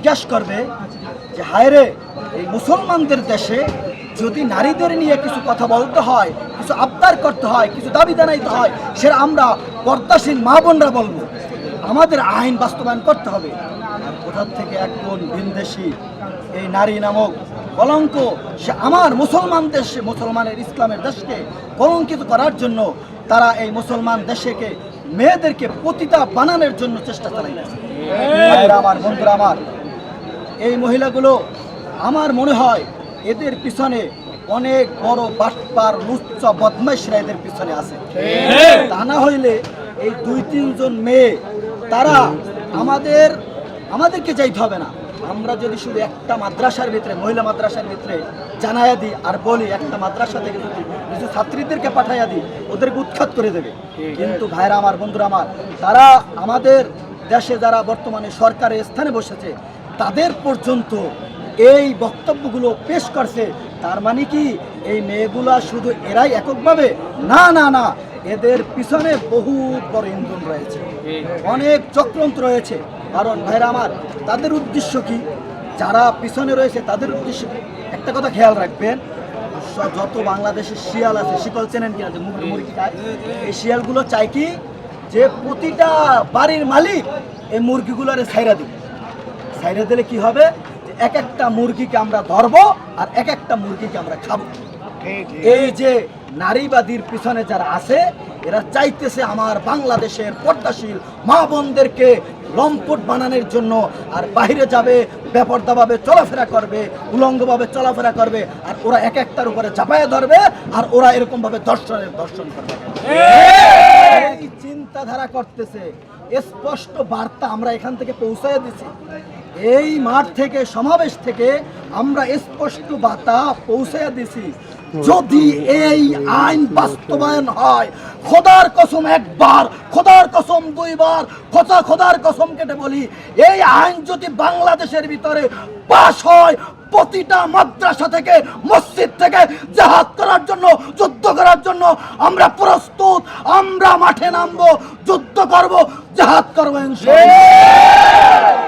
জিজ্ঞাসা করবে যে হায় রে, এই মুসলমানদের দেশে যদি নারীদের নিয়ে কিছু কথা বলতে হয়, কিছু আবদার করতে হয়, কিছু দাবি জানাইতে হয়, সেটা আমরা পর্দাসীন মা বোনরা বলবো, আমাদের আইন বাস্তবায়ন করতে হবে। আর কোথার থেকে একজন ভিনদেশী এই নারী নামক কলঙ্ক, সে আমার মুসলমান দেশে, মুসলমানের ইসলামের দেশকে কলঙ্কিত করার জন্য তারা এই মুসলমান দেশকে মেয়েদেরকে পতিতা বানানোর জন্য চেষ্টা চালাইতেছে। আমার বন্ধুরা, আমার এই মহিলাগুলো, আমার মনে হয় এদের পিছনে অনেক বড় বাটপার লুচ্চা বদমাইশরা এদের পিছনে আছে। তা না হইলে এই 2-3 জন মেয়ে তারা আমাদেরকে যাইতে হবে না। আমরা যদি শুধু একটা মাদ্রাসার ভিতরে, মহিলা মাদ্রাসার ভিতরে জানাইয়া দিই আর বলি, একটা মাদ্রাসা থেকে যদি কিছু ছাত্রীদেরকে পাঠাইয়া দিই, ওদেরকে উৎখাত করে দেবে। কিন্তু ভাইরা আমার, বন্ধুরা আমার, তারা আমাদের দেশে যারা বর্তমানে সরকারের স্থানে বসেছে তাদের পর্যন্ত এই বক্তব্যগুলো পেশ করছে। তার মানে কি এই মেয়েগুলা শুধু এরাই এককভাবে? না না না, এদের পিছনে বহু বড় ইন্ধন রয়েছে, অনেক চক্রান্ত রয়েছে। কারণ ভাইরা আমার, তাদের উদ্দেশ্য কি? যারা পিছনে রয়েছে তাদের উদ্দেশ্য কি? একটা কথা খেয়াল রাখবেন, যত বাংলাদেশের শিয়াল আছে, শিকল চেনেন কিনা, যে মুরগি খায়, এই শিয়ালগুলো চায় কি যে প্রতিটা বাড়ির মালিক এই মুরগিগুলোরে ছাইরা দিবে। ছাইরা দিলে কি হবে? এক একটা মুরগিকে আমরা ধরবো আর এক একটা মুরগিকে আমরা খাবো। এই যে নারীবাদীর পিছনে যারা আছে, এরা চাইতেছে আমার বাংলাদেশের পর্দাশীল মা বোনদেরকে লম্পট বানানোর জন্য। আর বাইরে যাবে, বেপরদাভাবে চলাফেরা করবে, উলঙ্গভাবে চলাফেরা করবে, আর ওরা এক একটার উপরে চাপায় ধরবে, আর ওরা এরকম ভাবে দর্শন করবে। এই চিন্তাধারা করতেছে। স্পষ্ট বার্তা আমরা এখান থেকে পৌঁছায় দিছি। এই মাঠ থেকে, সমাবেশ থেকে আমরা স্পষ্ট বার্তা পৌঁছায় দিছি। যদি এই আইন বাস্তবায়ন হয়, খোদার কসম একবার, খোদার কসম 2 বার, খোদার কসম কেটে বলি, এই আইন যদি বাংলাদেশের ভিতরে পাশ হয়, প্রতিটা মাদ্রাসা থেকে, মসজিদ থেকে জিহাদ করার জন্য, যুদ্ধ করার জন্য আমরা প্রস্তুত। আমরা মাঠে নামবো, যুদ্ধ করব, জিহাদ করবো ইনশাআল্লাহ।